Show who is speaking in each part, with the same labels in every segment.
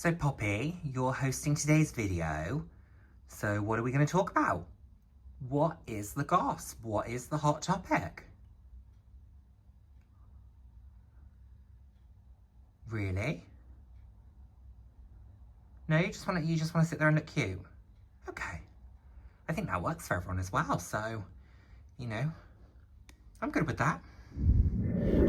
Speaker 1: So Poppy, you're hosting today's video. So what are we going to talk about? What is the goss? What is the hot topic? Really? No, you just want to sit there and look cute. Okay. I think that works for everyone as well. So, you know, I'm good with that.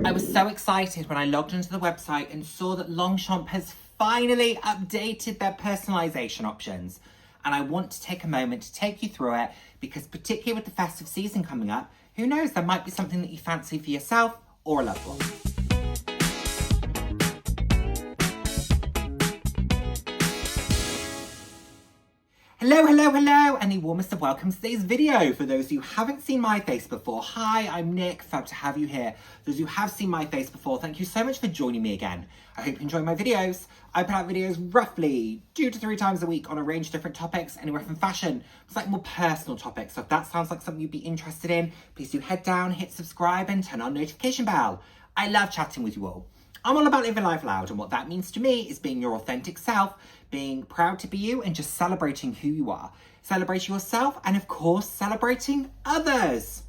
Speaker 1: I was so excited when I logged into the website and saw that Longchamp has finally updated their personalization options. And I want to take a moment to take you through it because particularly with the festive season coming up, who knows, there might be something that you fancy for yourself or a loved one. Hello, hello, hello, and the warmest of welcomes to today's video. For those who haven't seen my face before, hi, I'm Nick, fab to have you here. Those who have seen my face before, thank you so much for joining me again. I hope you enjoy my videos. I put out videos roughly 2 to 3 times a week on a range of different topics, anywhere from fashion to like more personal topics. So if that sounds like something you'd be interested in, please do head down, hit subscribe and turn on notification bell. I love chatting with you all. I'm all about living life loud, and what that means to me is being your authentic self, being proud to be you, and just celebrating who you are. Celebrating yourself, and of course, celebrating others.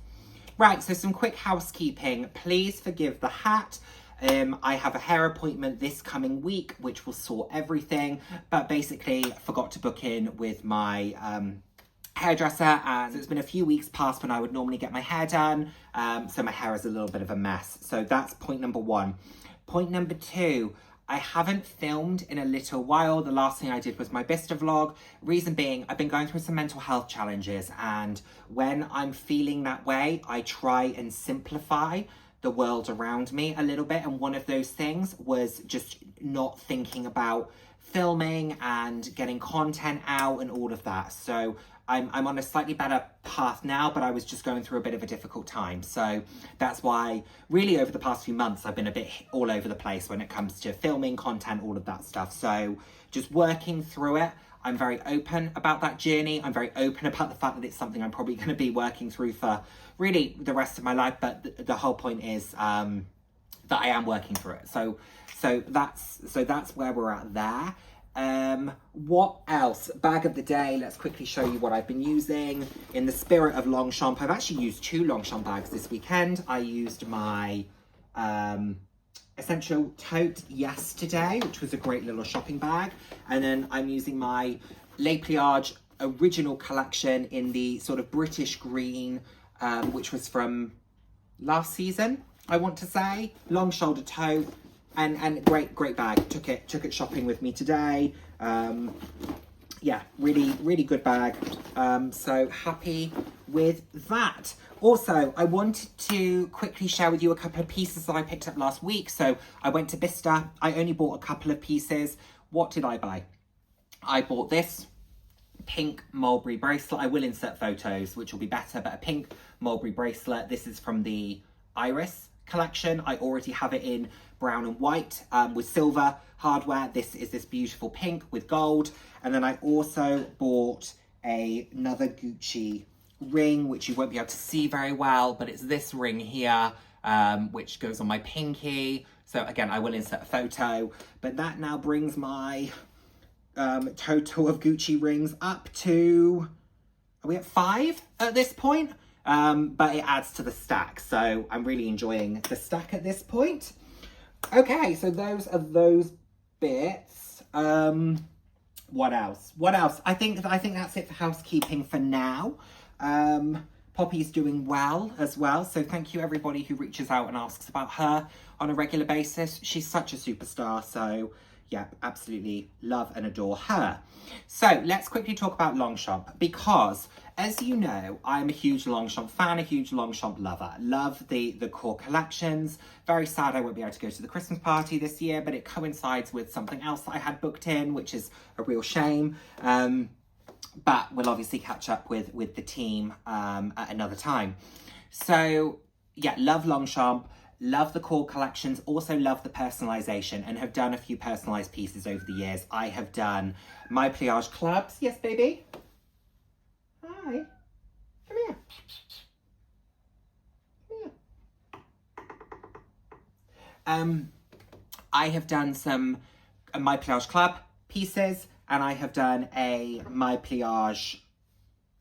Speaker 1: Right, so some quick housekeeping. Please forgive the hat. I have a hair appointment this coming week, which will sort everything, but basically forgot to book in with my hairdresser, and it's been a few weeks past when I would normally get my hair done, so my hair is a little bit of a mess. So that's point number 1. Point number 2, I haven't filmed in a little while. The last thing I did was my Bista vlog. Reason being, I've been going through some mental health challenges, and when I'm feeling that way, I try and simplify the world around me a little bit, and one of those things was just not thinking about filming and getting content out and all of that. So I'm on a slightly better path now, but I was just going through a bit of a difficult time. So that's why really over the past few months, I've been a bit all over the place when it comes to filming, content, all of that stuff. So just working through it. I'm very open about that journey. I'm very open about the fact that it's something I'm probably going to be working through for really the rest of my life. But the whole point is that I am working through it. So that's where we're at there. What else? Bag of the day. Let's quickly show you what I've been using. In the spirit of Longchamp, I've actually used 2 Longchamp bags this weekend. I used my Essential Tote yesterday, which was a great little shopping bag. And then I'm using my Les Pliage original collection in the sort of British green, which was from last season, I want to say. Long shoulder tote. And great bag. Took it shopping with me today. Yeah, really good bag. So happy with that. Also, I wanted to quickly share with you a couple of pieces that I picked up last week. So I went to Bista. I only bought a couple of pieces. What did I buy? I bought this pink mulberry bracelet. I will insert photos, which will be better, but a pink mulberry bracelet. This is from the Iris collection. I already have it in brown and white with silver hardware. This is this beautiful pink with gold. And then I also bought another Gucci ring, which you won't be able to see very well, but it's this ring here, which goes on my pinky. So again, I will insert a photo, but that now brings my total of Gucci rings up to, are we at 5 at this point? But it adds to the stack, so I'm really enjoying the stack at this point. Okay, so those are those bits. What else? I think that's it for housekeeping for now. Poppy's doing well as well, so thank you everybody who reaches out and asks about her on a regular basis. She's such a superstar, so yeah, absolutely love and adore her. So let's quickly talk about Longchamp, because as you know, I'm a huge Longchamp fan, a huge Longchamp lover. Love the core collections. Very sad I won't be able to go to the Christmas party this year, but it coincides with something else that I had booked in, which is a real shame. But we'll obviously catch up with the team at another time. So yeah, love Longchamp. Love the core collections, also love the personalisation, and have done a few personalised pieces over the years. I have done My Pliage clubs. Yes, baby? Hi. Come here. Come here. I have done some My Pliage club pieces, and I have done a My Pliage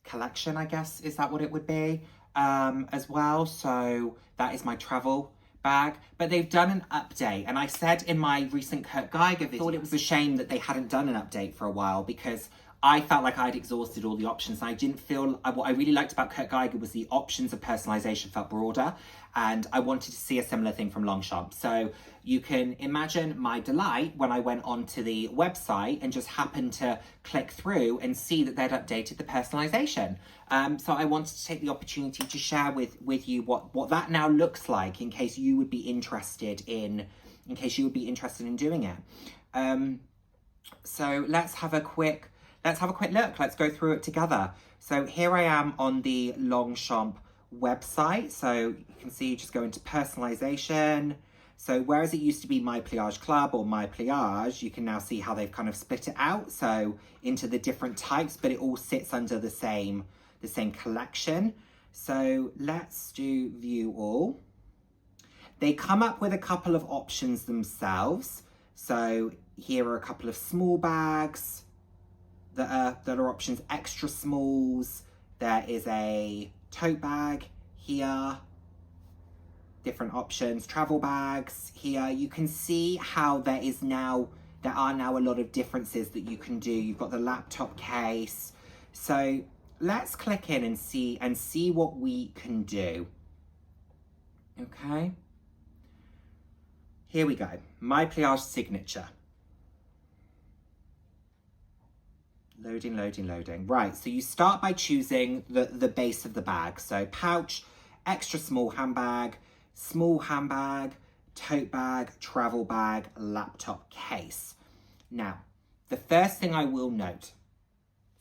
Speaker 1: collection, I guess, is that what it would be, as well. So that is my travel bag, but they've done an update, and I said in my recent Kurt Geiger video, I thought it was a shame that they hadn't done an update for a while, because I felt like I'd exhausted all the options. I didn't feel, what I really liked about Kurt Geiger was the options of personalization felt broader, and I wanted to see a similar thing from Longchamp. So you can imagine my delight when I went onto the website and just happened to click through and see that they'd updated the personalization. So I wanted to take the opportunity to share with you what that now looks like, in case you would be interested in doing it. So let's have a quick look. Let's go through it together. So here I am on the Longchamp website. So you can see, just go into personalization. So whereas it used to be My Pliage Club or My Pliage, you can now see how they've kind of split it out, so into the different types, but it all sits under the same collection. So let's do view all. They come up with a couple of options themselves. So here are a couple of small bags that are options, extra smalls. There is a tote bag here, different options, travel bags here. You can see how there are now a lot of differences that you can do. You've got the laptop case. So let's click in and see what we can do. Okay. Here we go. My Pliage Signature. Loading, loading, loading. Right, so you start by choosing the base of the bag. So pouch, extra small handbag, tote bag, travel bag, laptop case. Now, the first thing I will note,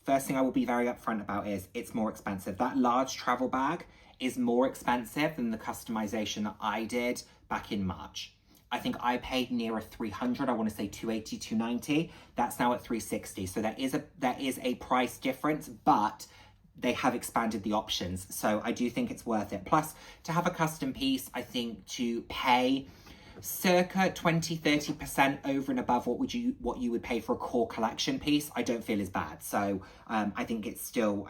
Speaker 1: first thing I will be very upfront about is it's more expensive. That large travel bag is more expensive than the customization that I did back in March. I think I paid nearer 300, I want to say 280, 290. That's now at 360. So there is a price difference, but they have expanded the options. So I do think it's worth it. Plus, to have a custom piece, I think to pay circa 20, 30% over and above what you would pay for a core collection piece, I don't feel is bad. So I think it's still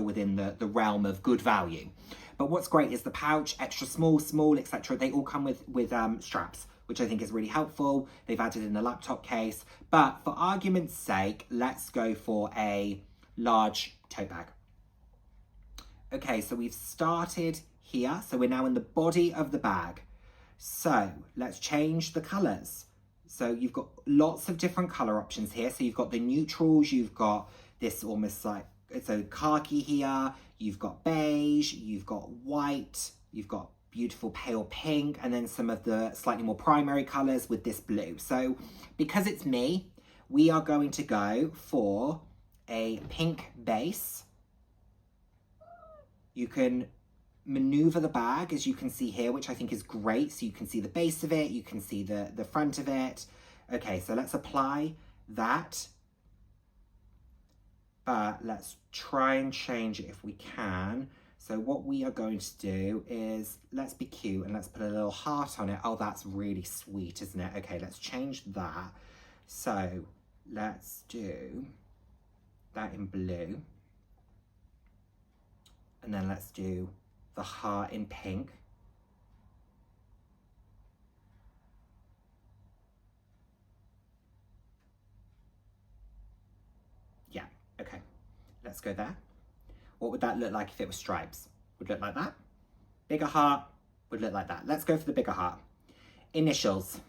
Speaker 1: within the realm of good value. But what's great is the pouch, extra small, etc. They all come with straps, which I think is really helpful. They've added in the laptop case, but for argument's sake, let's go for a large tote bag. Okay, so we've started here. So we're now in the body of the bag. So let's change the colors. So you've got lots of different color options here. So you've got the neutrals, you've got this almost like, it's a khaki here, you've got beige, you've got white, you've got beautiful pale pink, and then some of the slightly more primary colors with this blue. So because it's me, we are going to go for a pink base. You can maneuver the bag, as you can see here, which I think is great. So you can see the base of it, you can see the front of it. Okay, so let's apply that. But let's try and change it if we can. So what we are going to do is, let's be cute and let's put a little heart on it. Oh, that's really sweet, isn't it? Okay, let's change that. So let's do that in blue. And then let's do the heart in pink. Yeah, okay, let's go there. What would that look like if it was stripes? Would look like that. Bigger heart would look like that. Let's go for the bigger heart. Initials.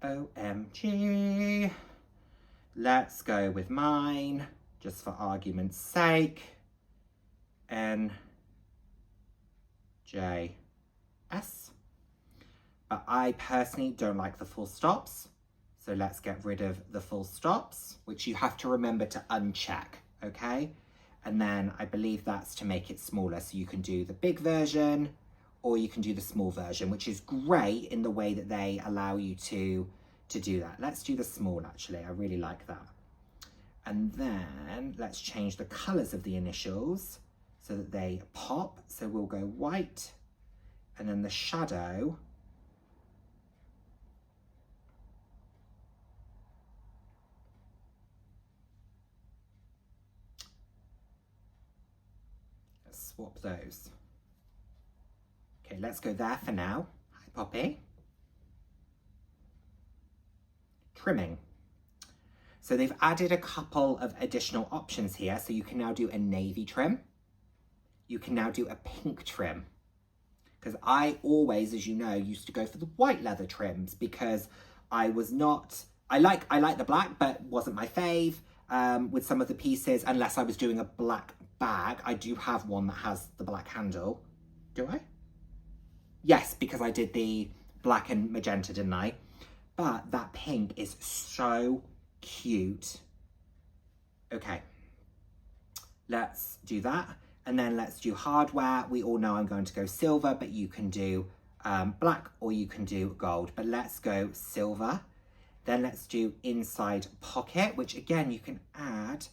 Speaker 1: OMG. Let's go with mine, just for argument's sake. NJS. But I personally don't like the full stops. So let's get rid of the full stops, which you have to remember to uncheck, okay? And then I believe that's to make it smaller. So you can do the big version or you can do the small version, which is great in the way that they allow you to do that. Let's do the small, actually. I really like that. And then let's change the colors of the initials so that they pop. So we'll go white, and then the shadow. swap those. Okay, let's go there for now. Hi, Poppy. Trimming. So they've added a couple of additional options here. So you can now do a navy trim. You can now do a pink trim. Because I always, as you know, used to go for the white leather trims because I was not, I like the black, but wasn't my fave with some of the pieces, unless I was doing a black bag. I do have one that has the black handle. Do I? Yes, because I did the black and magenta, didn't I? But that pink is so cute. Okay, let's do that. And then let's do hardware. We all know I'm going to go silver, but you can do black or you can do gold. But let's go silver. Then let's do inside pocket, which again, you can add.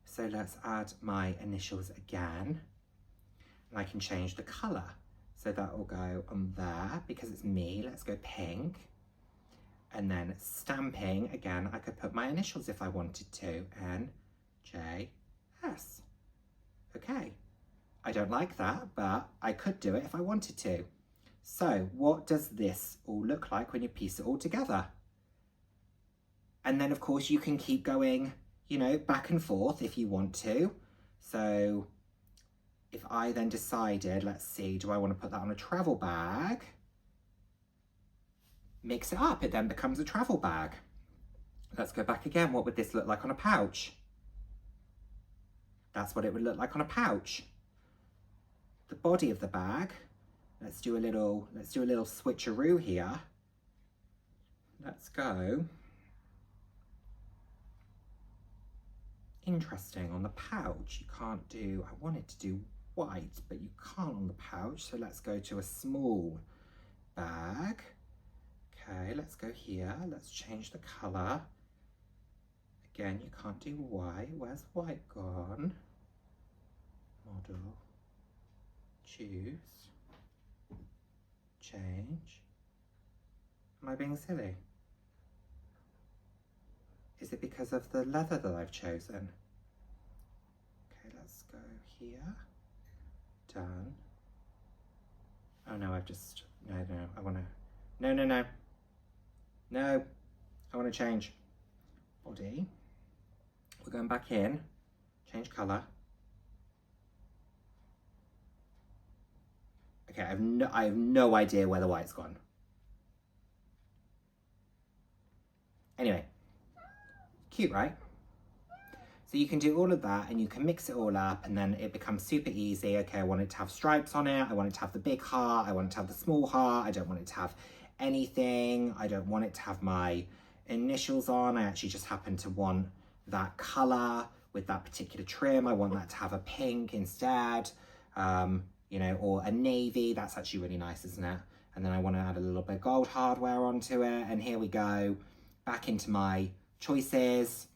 Speaker 1: So let's add my initials again. And I can change the color. So that will go on there because it's me. Let's go pink. And then stamping, again, I could put my initials if I wanted to. N, J, S. Okay. I don't like that, but I could do it if I wanted to. So what does this all look like when you piece it all together? And then of course you can keep going, you know, back and forth if you want to. So if I then decided, let's see, do I want to put that on a travel bag? Mix it up, it then becomes a travel bag. Let's go back again. What would this look like on a pouch? That's what it would look like on a pouch. The body of the bag, let's do a little switcheroo here. Let's go. Interesting, on the pouch, you can't do, I wanted to do white, but you can't on the pouch. So let's go to a small bag. Okay, let's go here. Let's change the color. Again, you can't do white. Where's white gone? Model. Choose. Change. Am I being silly? Is it because of the leather that I've chosen? Okay, let's go here. Done. Oh no, I've just, no, I wanna, no. No, I wanna change. Body. We're going back in, change color. Okay, I have no idea where the white's gone. Anyway, cute, right? So you can do all of that and you can mix it all up and then it becomes super easy. Okay, I want it to have stripes on it. I want it to have the big heart. I want it to have the small heart. I don't want it to have anything. I don't want it to have my initials on. I actually just happen to want that color with that particular trim. I want that to have a pink instead. You know, or a navy. That's actually really nice, isn't it? And then I want to add a little bit of gold hardware onto it. And here we go, back into my choices.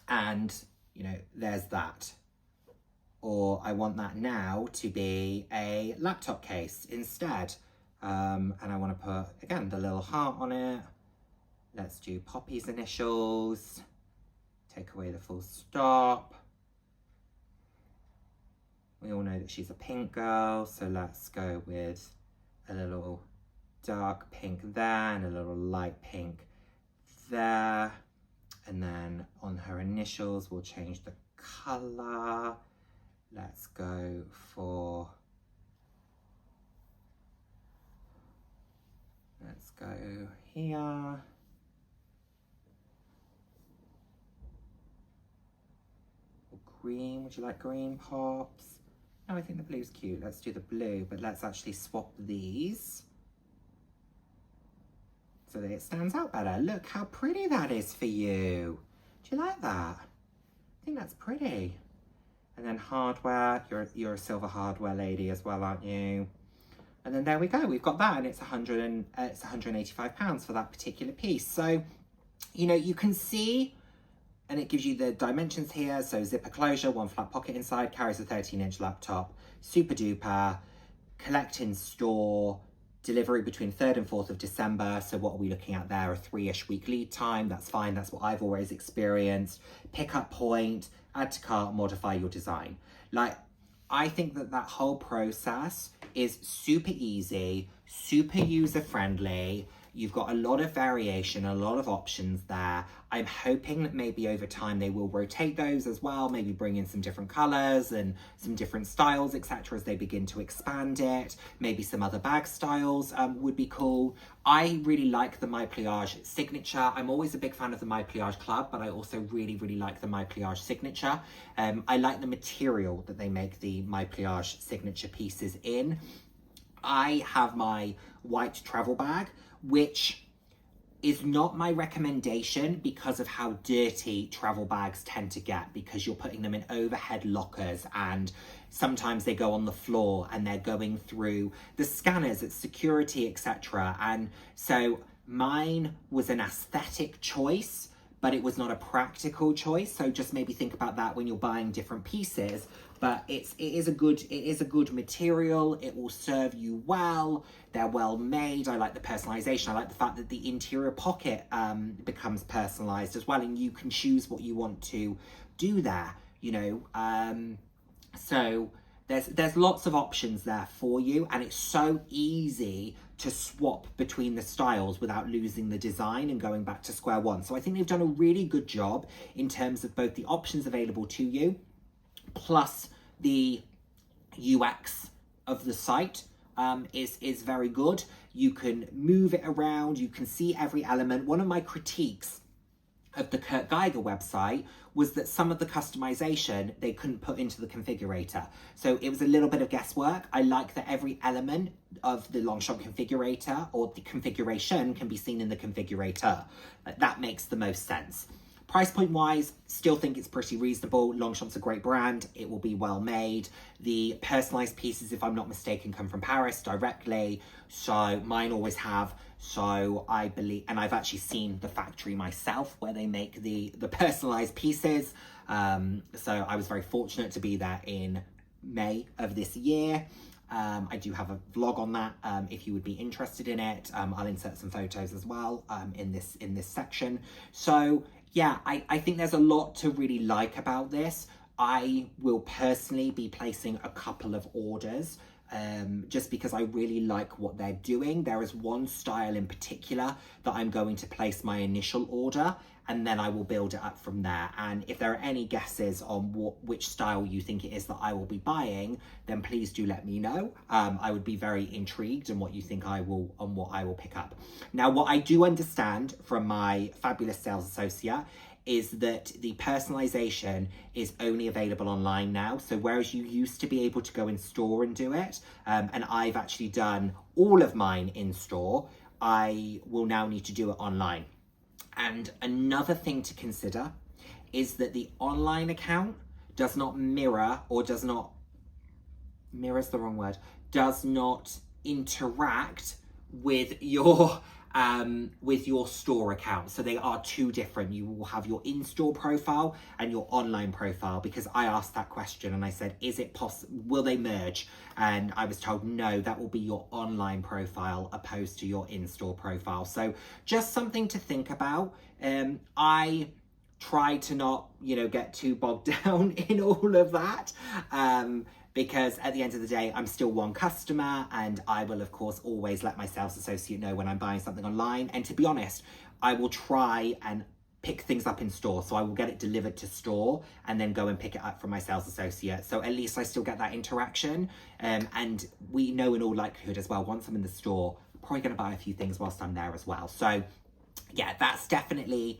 Speaker 1: And, you know, there's that. Or I want that now to be a laptop case instead. And I want to put, again, the little heart on it. Let's do Poppy's initials. Take away the full stop. We all know that she's a pink girl, so let's go with a little dark pink there and a little light pink there. And then on her initials, we'll change the color. Let's go for, let's go here. Green, would you like green, Pops? No, I think the blue's cute. Let's do the blue, but let's actually swap these so that it stands out better. Look how pretty that is for you. Do you like that? I think that's pretty. And then hardware, you're a silver hardware lady as well, aren't you? And then there we go, we've got that, and it's £185 for that particular piece. So, you know, you can see, and it gives you the dimensions here. So zipper closure, one flat pocket inside, carries a 13-inch laptop, super duper, collect in store, delivery between 3rd and 4th of December. So what are we looking at there? A 3-ish week lead time. That's fine. That's what I've always experienced. Pickup point, add to cart, modify your design. Like, I think that that whole process is super easy, super user-friendly. You've got a lot of variation, a lot of options there. I'm hoping that maybe over time they will rotate those as well, maybe bring in some different colors and some different styles, etc., as they begin to expand it. Maybe some other bag styles would be cool. I really like the My Pliage Signature. I'm always a big fan of the My Pliage Club, but I also really, really like the My Pliage Signature. I like the material that they make the My Pliage Signature pieces in. I have my white travel bag, which is not my recommendation because of how dirty travel bags tend to get, because you're putting them in overhead lockers and sometimes they go on the floor and they're going through the scanners at security, etc. And so mine was an aesthetic choice, but it was not a practical choice. So just maybe think about that when you're buying different pieces. But it is a good material. It will serve you well. They're well made. I like the personalization. I like the fact that the interior pocket becomes personalized as well, and you can choose what you want to do there, you know. So there's lots of options there for you, and it's so easy to swap between the styles without losing the design and going back to square one. So I think they've done a really good job in terms of both the options available to you, plus the UX of the site is very good. You can move it around, you can see every element. One of my critiques of the Geiger website was that some of the customization they couldn't put into the configurator. So it was a little bit of guesswork. I like that every element of the Longchamp configurator or the configuration can be seen in the configurator. That makes the most sense. Price point wise, still think it's pretty reasonable. Longchamp's a great brand. It will be well made. The personalized pieces, if I'm not mistaken, come from Paris directly. So mine always have. So I believe, and I've actually seen the factory myself where they make the personalized pieces. So I was very fortunate to be there in May of this year. I do have a vlog on that if you would be interested in it. I'll insert some photos as well in this section. So yeah, I think there's a lot to really like about this. I will personally be placing a couple of orders just because I really like what they're doing. There is one style in particular that I'm going to place my initial order, and then I will build it up from there. And if there are any guesses on which style you think it is that I will be buying, then please do let me know. I would be very intrigued on what you think what I will pick up. Now, what I do understand from my fabulous sales associate is that the personalization is only available online now. So whereas you used to be able to go in store and do it, and I've actually done all of mine in store, I will now need to do it online. And another thing to consider is that the online account does not mirror, or does not interact with your store account. So they are two different. You will have your in-store profile and your online profile, because I asked that question and I said, is it possible, will they merge? And I was told, no, that will be your online profile opposed to your in-store profile. So just something to think about. I try to not, get too bogged down in all of that. Because at the end of the day, I'm still one customer, and I will, of course, always let my sales associate know when I'm buying something online. And to be honest, I will try and pick things up in store. So I will get it delivered to store and then go and pick it up from my sales associate. So at least I still get that interaction. And we know in all likelihood as well, once I'm in the store, I'm probably going to buy a few things whilst I'm there as well. So yeah, that's definitely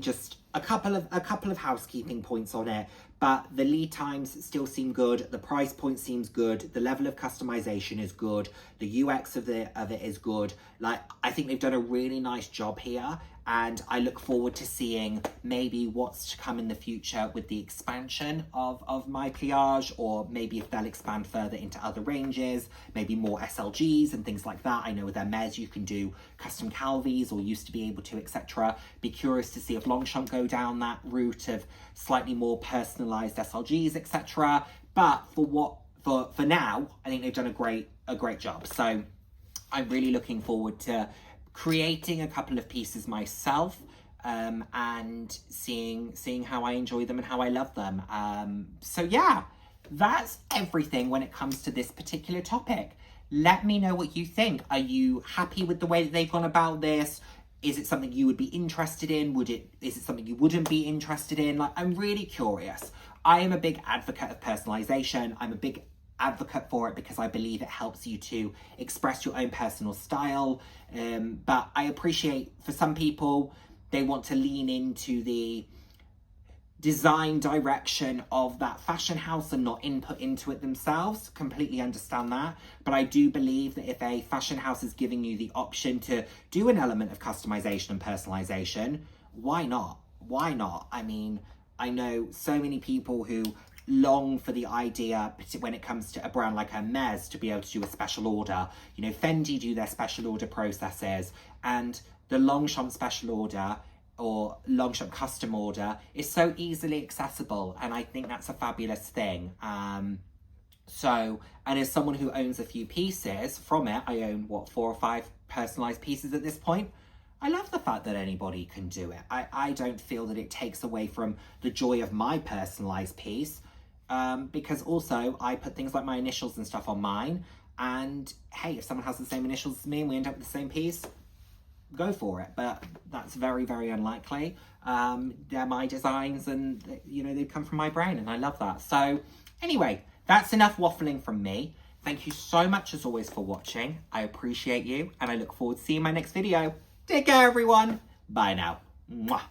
Speaker 1: just a couple of housekeeping points on it. But the lead times still seem good. The price point seems good. The level of customization is good. The UX of it is good. I think they've done a really nice job here. And I look forward to seeing maybe what's to come in the future with the expansion of My Pliage, or maybe if they'll expand further into other ranges, maybe more SLGs and things like that. I know with their Mez you can do custom Calvies, or used to be able to, etc. Be curious to see if Longchamp go down that route of slightly more personalized SLGs, etc. But for now, I think they've done a great job. So I'm really looking forward to creating a couple of pieces myself, and seeing how I enjoy them and how I love them. So yeah, that's everything when it comes to this particular topic. Let me know what you think. Are you happy with the way that they've gone about this? Is it something you would be interested in? Is it something you wouldn't be interested in? Like, I'm really curious. I am a big advocate of personalization. I'm a big advocate for it because I believe it helps you to express your own personal style. But I appreciate for some people, they want to lean into the design direction of that fashion house and not input into it themselves. Completely understand that. But I do believe that if a fashion house is giving you the option to do an element of customization and personalization, why not? Why not? I mean, I know so many people who long for the idea when it comes to a brand like Hermes to be able to do a special order. You know, Fendi do their special order processes, and the Longchamp special order or Longchamp custom order is so easily accessible, and I think that's a fabulous thing. And as someone who owns a few pieces from it, I own 4 or 5 personalized pieces at this point. I love the fact that anybody can do it. I don't feel that it takes away from the joy of my personalized piece, because also I put things like my initials and stuff on mine, and hey, if someone has the same initials as me and we end up with the same piece, go for it. But that's very, very unlikely. They're my designs, and you know, they've come from my brain, and I love that. So anyway, that's enough waffling from me. Thank you so much as always for watching. I appreciate you, and I look forward to seeing my next video. Take care, everyone. Bye now. Mwah.